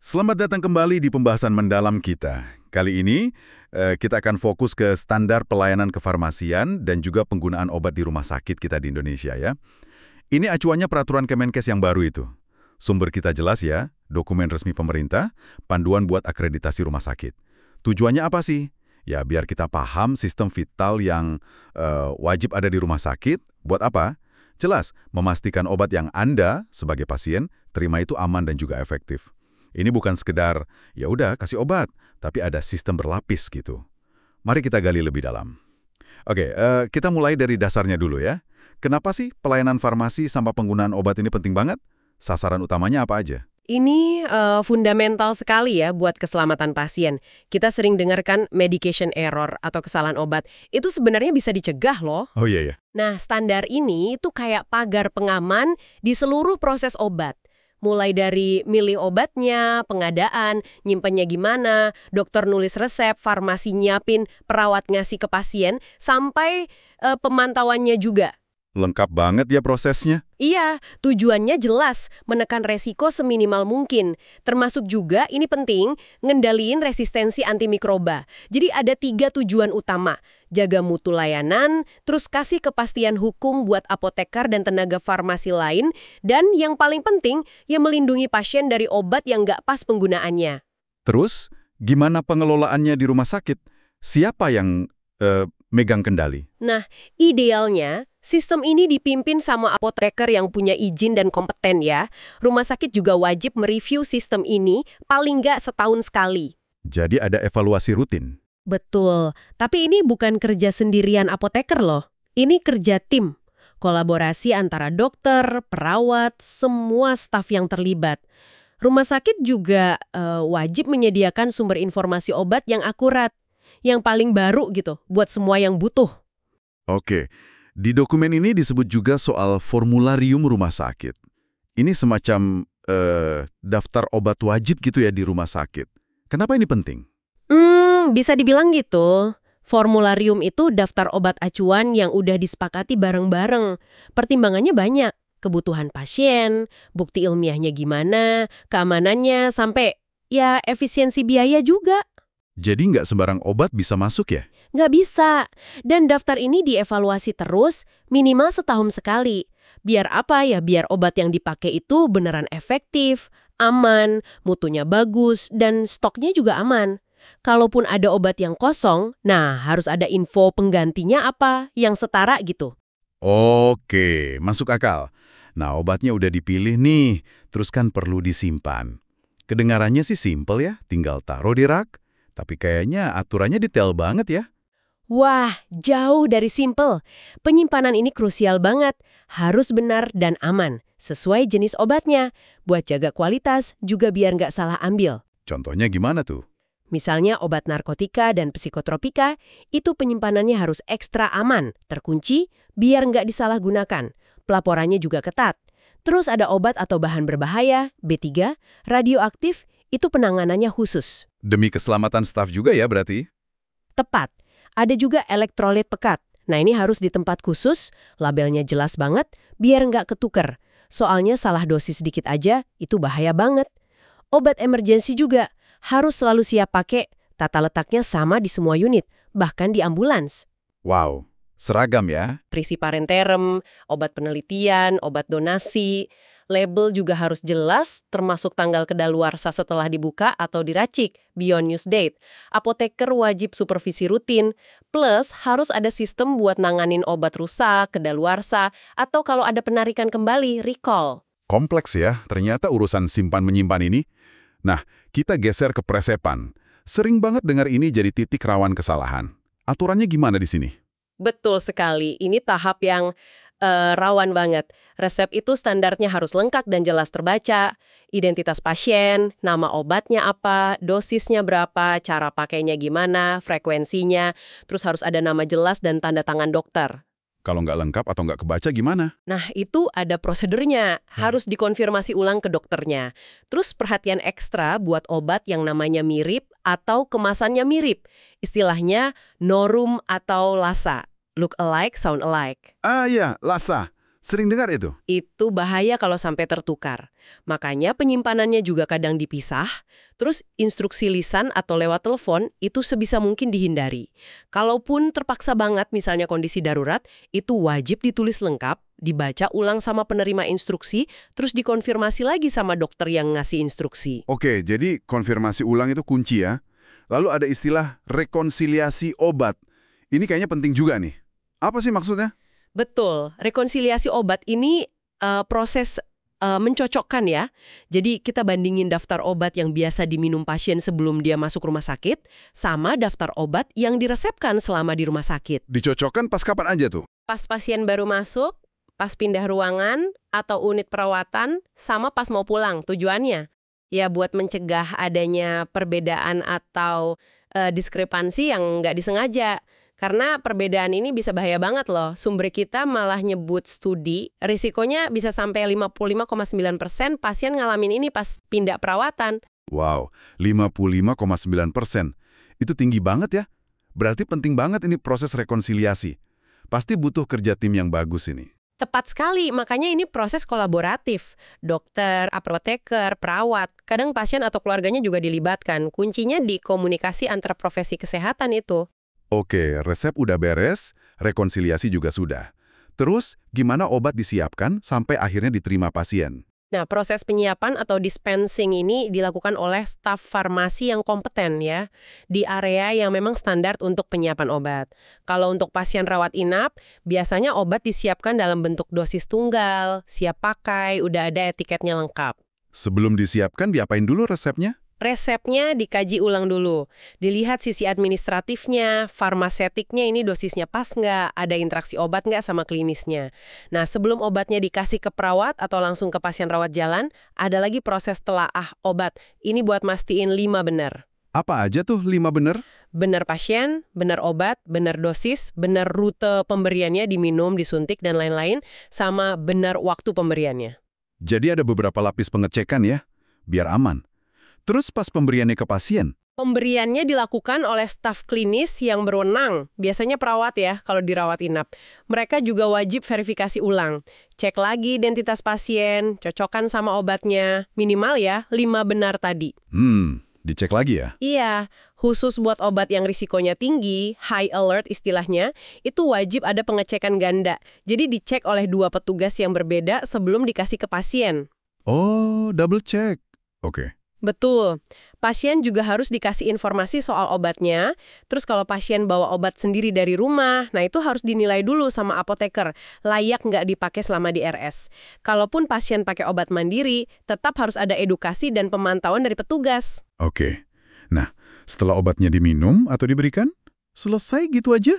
Selamat datang kembali di pembahasan mendalam kita. Kali ini, kita akan fokus ke standar pelayanan kefarmasian dan juga penggunaan obat di rumah sakit kita di Indonesia ya. Ini acuannya peraturan Kemenkes yang baru itu. Sumber kita jelas ya, dokumen resmi pemerintah, panduan buat akreditasi rumah sakit. Tujuannya apa sih? Ya, biar kita paham sistem vital yang wajib ada di rumah sakit. Buat apa? Jelas, memastikan obat yang Anda sebagai pasien terima itu aman dan juga efektif. Ini bukan sekedar, ya udah kasih obat, tapi ada sistem berlapis gitu. Mari kita gali lebih dalam. Oke, kita mulai dari dasarnya dulu ya. Kenapa sih pelayanan farmasi sama penggunaan obat ini penting banget? Sasaran utamanya apa aja? Ini fundamental sekali ya buat keselamatan pasien. Kita sering dengarkan medication error atau kesalahan obat. Itu sebenarnya bisa dicegah loh. Oh iya ya. Nah, standar ini itu kayak pagar pengaman di seluruh proses obat. Mulai dari milih obatnya, pengadaan, nyimpennya gimana, dokter nulis resep, farmasi nyiapin, perawat ngasih ke pasien, sampai pemantauannya juga. Lengkap banget ya prosesnya. Iya, tujuannya jelas, menekan resiko seminimal mungkin. Termasuk juga, ini penting, ngendaliin resistensi antimikroba. Jadi ada 3 tujuan utama. Jaga mutu layanan, terus kasih kepastian hukum buat apoteker dan tenaga farmasi lain, dan yang paling penting, ya melindungi pasien dari obat yang nggak pas penggunaannya. Terus, gimana pengelolaannya di rumah sakit? Siapa yang megang kendali? Nah, idealnya, sistem ini dipimpin sama apoteker yang punya izin dan kompeten ya. Rumah sakit juga wajib mereview sistem ini paling nggak setahun sekali. Jadi ada evaluasi rutin. Betul, tapi ini bukan kerja sendirian apoteker loh. Ini kerja tim. Kolaborasi antara dokter, perawat, semua staf yang terlibat. Rumah sakit juga wajib menyediakan sumber informasi obat yang akurat. Yang paling baru gitu, buat semua yang butuh. Oke, di dokumen ini disebut juga soal formularium rumah sakit. Ini semacam daftar obat wajib gitu ya di rumah sakit. Kenapa ini penting? Bisa dibilang gitu. Formularium itu daftar obat acuan yang udah disepakati bareng-bareng. Pertimbangannya banyak. Kebutuhan pasien, bukti ilmiahnya gimana, keamanannya, sampai ya efisiensi biaya juga. Jadi nggak sembarang obat bisa masuk ya? Nggak bisa. Dan daftar ini dievaluasi terus, minimal setahun sekali. Biar apa ya? Biar obat yang dipakai itu beneran efektif, aman, mutunya bagus, dan stoknya juga aman. Kalaupun ada obat yang kosong, nah harus ada info penggantinya apa, yang setara gitu. Oke, masuk akal. Nah, obatnya udah dipilih nih, terus kan perlu disimpan. Kedengarannya sih simpel ya, tinggal taruh di rak. Tapi kayaknya aturannya detail banget ya. Wah, jauh dari simple. Penyimpanan ini krusial banget. Harus benar dan aman, sesuai jenis obatnya. Buat jaga kualitas, juga biar nggak salah ambil. Contohnya gimana tuh? Misalnya obat narkotika dan psikotropika, itu penyimpanannya harus ekstra aman, terkunci, biar nggak disalahgunakan. Pelaporannya juga ketat. Terus ada obat atau bahan berbahaya, B3, radioaktif, itu penanganannya khusus. Demi keselamatan staf juga ya berarti? Tepat. Ada juga elektrolit pekat. Nah ini harus di tempat khusus, labelnya jelas banget, biar nggak ketuker. Soalnya salah dosis sedikit aja, itu bahaya banget. Obat emergensi juga, harus selalu siap pakai, tata letaknya sama di semua unit, bahkan di ambulans. Wow, seragam ya? Trisi parenteram, obat penelitian, obat donasi. Label juga harus jelas, termasuk tanggal kedaluarsa setelah dibuka atau diracik, beyond use date. Apoteker wajib supervisi rutin, plus harus ada sistem buat nanganin obat rusak, kedaluarsa, atau kalau ada penarikan kembali, recall. Kompleks ya, ternyata urusan simpan-menyimpan ini. Nah, kita geser ke presepan. Sering banget dengar ini jadi titik rawan kesalahan. Aturannya gimana di sini? Betul sekali, ini tahap yang rawan banget. Resep itu standarnya harus lengkap dan jelas terbaca. Identitas pasien, nama obatnya apa, dosisnya berapa, cara pakainya gimana, frekuensinya. Terus harus ada nama jelas dan tanda tangan dokter. Kalau nggak lengkap atau nggak kebaca gimana? Nah, itu ada prosedurnya. Harus dikonfirmasi ulang ke dokternya. Terus perhatian ekstra buat obat yang namanya mirip atau kemasannya mirip. Istilahnya norum atau lasa. Look alike, sound alike. Ah ya, LASA. Sering dengar itu. Itu bahaya kalau sampai tertukar. Makanya penyimpanannya juga kadang dipisah, terus instruksi lisan atau lewat telepon itu sebisa mungkin dihindari. Kalaupun terpaksa banget misalnya kondisi darurat, itu wajib ditulis lengkap, dibaca ulang sama penerima instruksi, terus dikonfirmasi lagi sama dokter yang ngasih instruksi. Oke, jadi konfirmasi ulang itu kunci ya. Lalu ada istilah rekonsiliasi obat. Ini kayaknya penting juga nih. Apa sih maksudnya? Betul, rekonsiliasi obat ini proses mencocokkan ya. Jadi kita bandingin daftar obat yang biasa diminum pasien sebelum dia masuk rumah sakit sama daftar obat yang diresepkan selama di rumah sakit. Dicocokkan pas kapan aja tuh? Pas pasien baru masuk, pas pindah ruangan atau unit perawatan, sama pas mau pulang tujuannya. Ya buat mencegah adanya perbedaan atau diskrepansi yang nggak disengaja. Karena perbedaan ini bisa bahaya banget loh. Sumber kita malah nyebut studi, risikonya bisa sampai 55,9% pasien ngalamin ini pas pindah perawatan. Wow, 55,9%. Itu tinggi banget ya. Berarti penting banget ini proses rekonsiliasi. Pasti butuh kerja tim yang bagus ini. Tepat sekali, makanya ini proses kolaboratif. Dokter, apoteker, perawat, kadang pasien atau keluarganya juga dilibatkan. Kuncinya di komunikasi antar profesi kesehatan itu. Oke, resep udah beres, rekonsiliasi juga sudah. Terus, gimana obat disiapkan sampai akhirnya diterima pasien? Nah, proses penyiapan atau dispensing ini dilakukan oleh staf farmasi yang kompeten ya, di area yang memang standar untuk penyiapan obat. Kalau untuk pasien rawat inap, biasanya obat disiapkan dalam bentuk dosis tunggal, siap pakai, udah ada etiketnya lengkap. Sebelum disiapkan, diapain dulu resepnya? Resepnya dikaji ulang dulu. Dilihat sisi administratifnya, farmasetiknya ini dosisnya pas nggak, ada interaksi obat nggak sama klinisnya. Nah, sebelum obatnya dikasih ke perawat atau langsung ke pasien rawat jalan, ada lagi proses telaah obat. Ini buat mastiin 5 benar. Apa aja tuh 5 bener? Benar pasien, benar obat, benar dosis, benar rute pemberiannya diminum, disuntik, dan lain-lain, sama benar waktu pemberiannya. Jadi ada beberapa lapis pengecekan ya, biar aman. Terus pas pemberiannya ke pasien? Pemberiannya dilakukan oleh staf klinis yang berwenang, biasanya perawat ya kalau dirawat inap. Mereka juga wajib verifikasi ulang. Cek lagi identitas pasien, cocokkan sama obatnya, minimal ya 5 benar tadi. Dicek lagi ya? Iya, khusus buat obat yang risikonya tinggi, high alert istilahnya, itu wajib ada pengecekan ganda. Jadi dicek oleh 2 petugas yang berbeda sebelum dikasih ke pasien. Oh, double check. Oke. Betul. Pasien juga harus dikasih informasi soal obatnya. Terus kalau pasien bawa obat sendiri dari rumah, nah itu harus dinilai dulu sama apoteker. Layak nggak dipakai selama di RS. Kalaupun pasien pakai obat mandiri, tetap harus ada edukasi dan pemantauan dari petugas. Oke. Nah, setelah obatnya diminum atau diberikan, selesai gitu aja?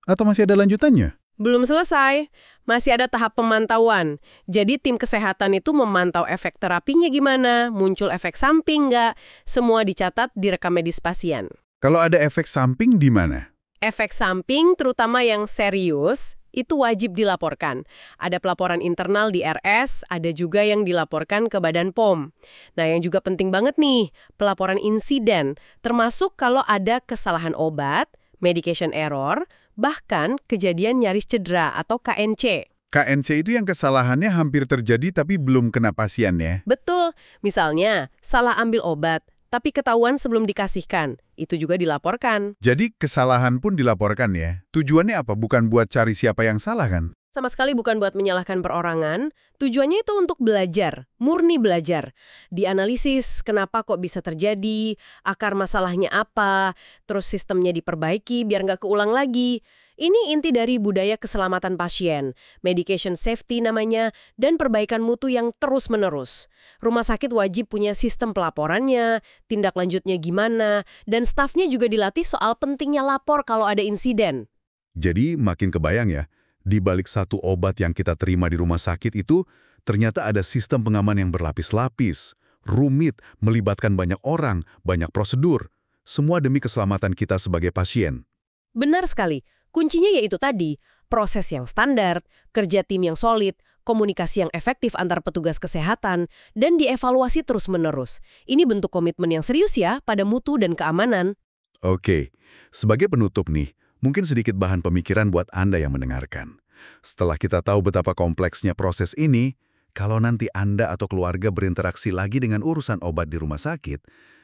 Atau masih ada lanjutannya? Belum selesai, masih ada tahap pemantauan. Jadi tim kesehatan itu memantau efek terapinya gimana, muncul efek samping nggak, semua dicatat di rekam medis pasien. Kalau ada efek samping di mana? Efek samping, terutama yang serius, itu wajib dilaporkan. Ada pelaporan internal di RS, ada juga yang dilaporkan ke Badan POM. Nah, yang juga penting banget nih, pelaporan insiden, termasuk kalau ada kesalahan obat, medication error, bahkan kejadian nyaris cedera atau KNC. KNC itu yang kesalahannya hampir terjadi tapi belum kena pasien ya? Betul, misalnya salah ambil obat, tapi ketahuan sebelum dikasihkan. Itu juga dilaporkan. Jadi kesalahan pun dilaporkan ya? Tujuannya apa? Bukan buat cari siapa yang salah kan? Sama sekali bukan buat menyalahkan perorangan, tujuannya itu untuk belajar, murni belajar. Dianalisis kenapa kok bisa terjadi, akar masalahnya apa, terus sistemnya diperbaiki biar nggak keulang lagi. Ini inti dari budaya keselamatan pasien, medication safety namanya, dan perbaikan mutu yang terus-menerus. Rumah sakit wajib punya sistem pelaporannya, tindak lanjutnya gimana, dan stafnya juga dilatih soal pentingnya lapor kalau ada insiden. Jadi makin kebayang ya, di balik satu obat yang kita terima di rumah sakit itu, ternyata ada sistem pengaman yang berlapis-lapis, rumit, melibatkan banyak orang, banyak prosedur. Semua demi keselamatan kita sebagai pasien. Benar sekali. Kuncinya yaitu tadi, proses yang standar, kerja tim yang solid, komunikasi yang efektif antar petugas kesehatan, dan dievaluasi terus-menerus. Ini bentuk komitmen yang serius ya pada mutu dan keamanan. Oke, sebagai penutup nih, mungkin sedikit bahan pemikiran buat Anda yang mendengarkan. Setelah kita tahu betapa kompleksnya proses ini, kalau nanti Anda atau keluarga berinteraksi lagi dengan urusan obat di rumah sakit,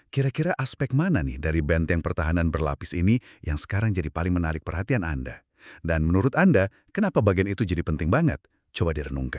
kira-kira aspek mana nih dari benteng pertahanan berlapis ini yang sekarang jadi paling menarik perhatian Anda? Dan menurut Anda, kenapa bagian itu jadi penting banget? Coba direnungkan.